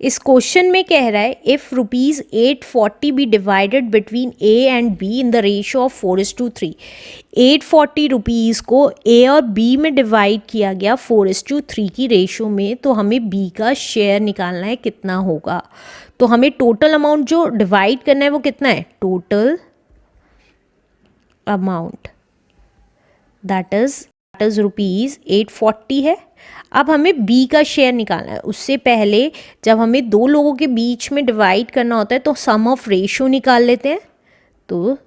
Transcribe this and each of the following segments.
इस क्वेश्चन में कह रहा है if ₹840 be divided between A and B in the ratio of 4:3। 840 rupees को ए और बी में डिवाइड किया गया 4:3 की रेशियो में, तो हमें बी का शेयर निकालना है कितना होगा। तो हमें टोटल अमाउंट जो डिवाइड करना है वो कितना है, टोटल अमाउंट दैट इज ₹840 है। अब हमें बी का शेयर निकालना है। उससे पहले जब हमें दो लोगों के बीच में डिवाइड करना होता है तो सम ऑफ रेशो निकाल लेते हैं। तो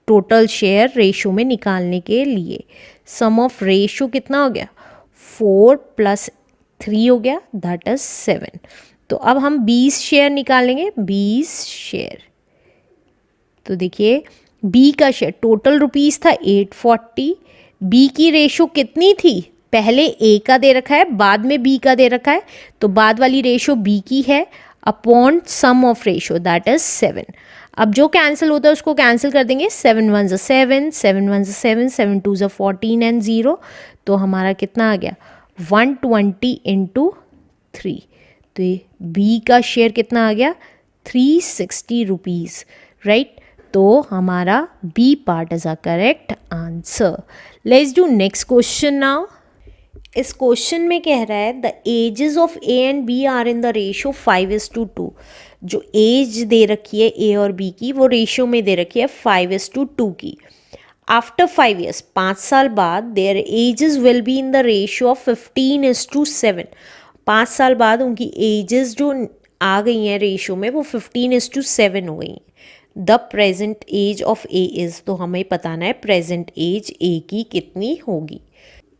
टोटल शेयर रेशो में निकालने के लिए सम ऑफ रेशो कितना हो गया, 4 + 3 हो गया, दैट इज 7। तो अब हम 20 शेयर निकालेंगे, 20 शेयर। तो देखिए बी का शेयर टोटल रुपीस था 840, बी की रेशो कितनी थी, पहले ए का दे रखा है बाद में बी का दे रखा है, तो बाद वाली रेशो बी की है upon sum of ratio that is 7। अब जो कैंसिल होता है उसको कैंसिल कर देंगे, 7 1 7, 7 1 7, 7 2 14 एंड 0। तो हमारा कितना आ गया 120 × 3। तो बी का शेयर कितना आ गया 360 रुपीज़, राइट। तो हमारा B part is a correct answer. Let's do next question now. इस क्वेश्चन में कह रहा है the ages of A and B are in the ratio 5:2। जो एज दे रखी है ए और बी की वो रेशियो में दे रखी है 5:2 की। आफ्टर 5 years 5 साल बाद there edges will be in the ratio of 15:7। 5 साल बाद उनकी एजेस जो आ गई हैं रेशियो में वो 15:7 हो गई हैं। The present age of A is, तो हमें बताना है प्रेजेंट एज ए की कितनी होगी।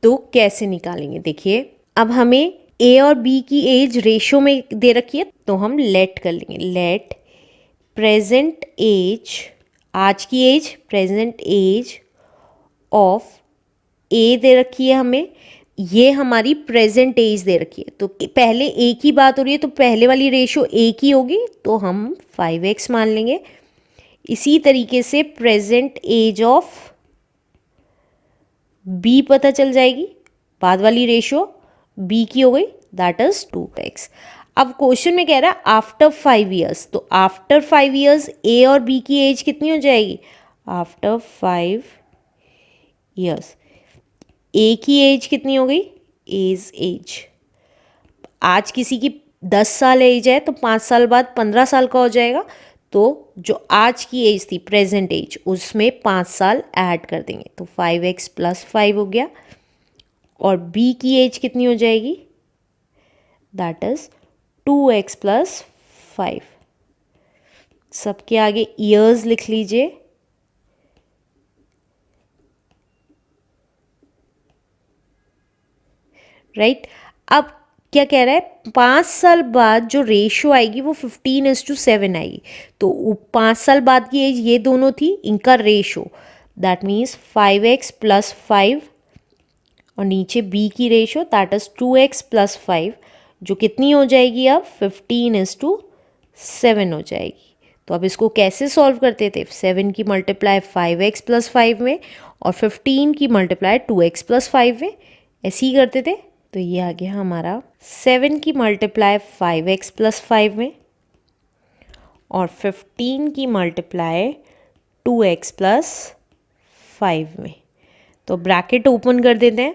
तो कैसे निकालेंगे, देखिए अब हमें ए और बी की एज रेशो में दे रखी है तो हम लेट कर लेंगे, लेट प्रेजेंट एज, आज की एज प्रेजेंट एज ऑफ ए दे रखी है हमें, ये हमारी प्रेजेंट एज दे रखी है। तो पहले ए की बात हो रही है तो पहले वाली रेशो ए की होगी तो हम 5x मान लेंगे। इसी तरीके से प्रेजेंट एज ऑफ बी पता चल जाएगी, बाद वाली रेशो बी की हो गई दैट इज 2x। अब क्वेश्चन में कह रहा है आफ्टर 5 years, तो आफ्टर 5 years ए और बी की एज कितनी हो जाएगी, आफ्टर 5 years ए की एज कितनी हो गई, एज आज किसी की 10 साल एज है तो 5 साल बाद 15 साल का हो जाएगा। तो जो आज की एज थी प्रेजेंट एज उसमें 5 साल ऐड कर देंगे तो 5x + 5 हो गया। और बी की एज कितनी हो जाएगी, दैट इज 2x + 5। सबके आगे ईयर्स लिख लीजिए, राइट। अब क्या कह रहा है 5 साल बाद जो रेशो आएगी वो 15:7 आएगी। तो 5 साल बाद की एज ये दोनों थी, इनका रेशो दैट मीन्स 5x + 5 और नीचे b की रेशो दैट इज 2x + 5 जो कितनी हो जाएगी अब 15:7 हो जाएगी। तो अब इसको कैसे सॉल्व करते थे, 7 की मल्टीप्लाई 5x + 5 में और 15 की मल्टीप्लाई 2x + 5 में, ऐसे ही करते थे। तो ये आ गया हमारा 7 की मल्टीप्लाई 5x + 5 में और 15 की मल्टीप्लाई 2x + 5 में। तो ब्रैकेट ओपन कर देते हैं,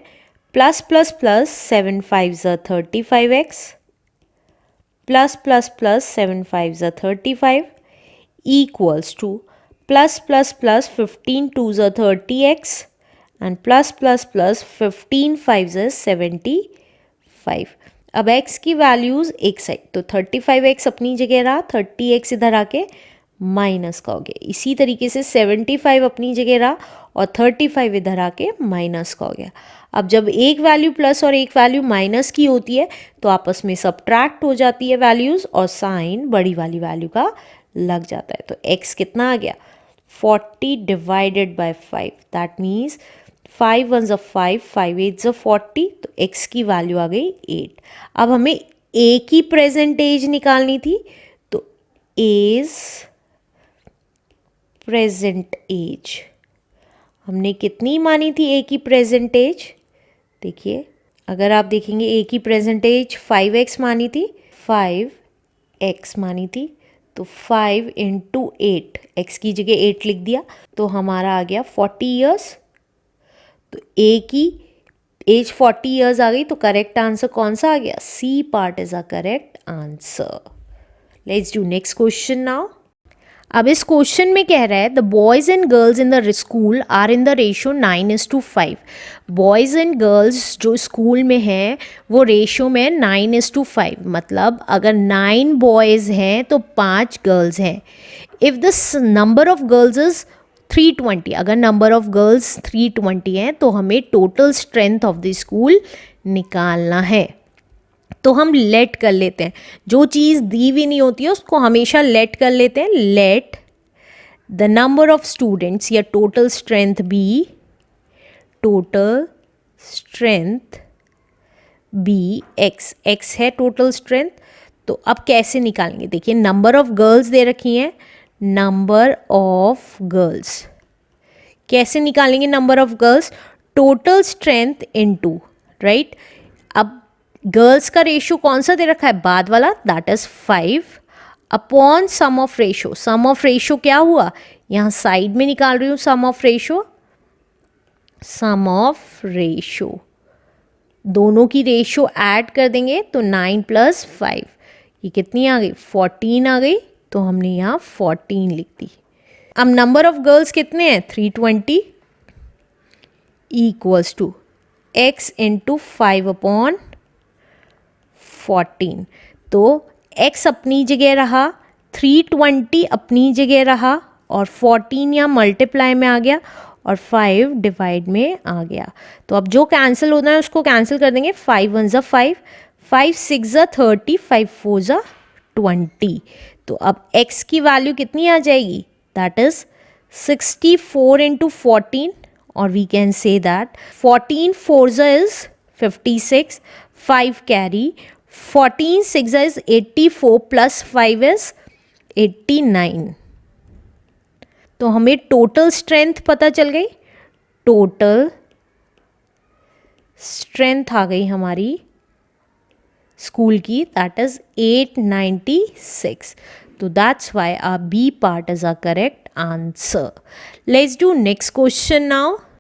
plus plus plus 7 5 35x plus plus plus 7 5 35 equals two plus plus plus 15 2 30x and plus plus plus 15 5 75। अब x की वैल्यूज़ एक साइड, तो 35x अपनी जगह रहा, 30x इधर आके माइनस का हो गया। इसी तरीके से 75 अपनी जगह रहा और 35 इधर आके माइनस का हो गया। अब जब एक वैल्यू प्लस और एक वैल्यू माइनस की होती है तो आपस में सब्ट्रैक्ट हो जाती है वैल्यूज़ और साइन बड़ी वाली वैल्यू का लग जाता है। तो x कितना आ गया 40 डिवाइडेड बाय 5 दैट मीन्स 5 1 5 5 8 40। तो x की वैल्यू आ गई 8। अब हमें a की प्रेजेंट एज निकालनी थी तो एज प्रेजेंट एज हमने कितनी मानी थी ए की प्रेजेंट एज, देखिए अगर आप देखेंगे ए की प्रेजेंट एज 5x मानी थी, 5 x मानी थी, तो 5 इंटू 8, x की जगह 8 लिख दिया, तो हमारा आ गया 40 ईयर्स। तो a की एज 40 ईयर्स आ गई, तो करेक्ट आंसर कौन सा आ गया? C part is a correct answer. Let's do next question now. अब इस क्वेश्चन में कह रहा है the boys and girls in the school are in the ratio 9:5। Boys and girls जो स्कूल में हैं वो रेशियो में 9:5, मतलब अगर 9 बॉयज़ हैं तो 5 गर्ल्स हैं। If the number of girls is 320, अगर नंबर ऑफ गर्ल्स 320 हैं तो हमें total strength of the school निकालना है। तो हम लेट कर लेते हैं, जो चीज़ दी हुई नहीं होती है उसको हमेशा लेट कर लेते हैं। Let the number of students या total strength B, total strength B X, X है टोटल स्ट्रेंथ। तो अब कैसे निकालेंगे? देखिए नंबर ऑफ गर्ल्स दे रखी हैं, नंबर ऑफ गर्ल्स कैसे निकालेंगे? Number of girls total strength into, right. अब गर्ल्स का रेशियो कौन सा दे रखा है? बाद वाला, that is 5 upon sum of ratio. Sum of ratio क्या हुआ? यहाँ साइड में निकाल रही हूँ sum of ratio. Sum of ratio दोनों की रेशियो ऐड कर देंगे तो 9 + 5, ये कितनी आ गई? 14 आ गई। तो हमने यहाँ 14 लिख दी। अब नंबर ऑफ गर्ल्स कितने हैं? 320 इक्वल्स टू x इंटू 5/14। तो x अपनी जगह रहा, 320 अपनी जगह रहा, और 14 यहाँ मल्टीप्लाई में आ गया और 5 डिवाइड में आ गया। तो अब जो कैंसिल होना है उसको कैंसिल कर देंगे। 5 × 1 = 5, 5 × 6 = 30, 5 × 4 = 20। तो अब x की वैल्यू कितनी आ जाएगी? That is 64 × 14, or we can say that 14 4 is 56, 5 carry, 14 6 is 84 plus 5 is 89। तो हमें टोटल स्ट्रेंथ पता चल गई। टोटल स्ट्रेंथ आ गई हमारी स्कूल की, दैट इज 896। तो that's why our B part is a correct answer. Let's do next question now.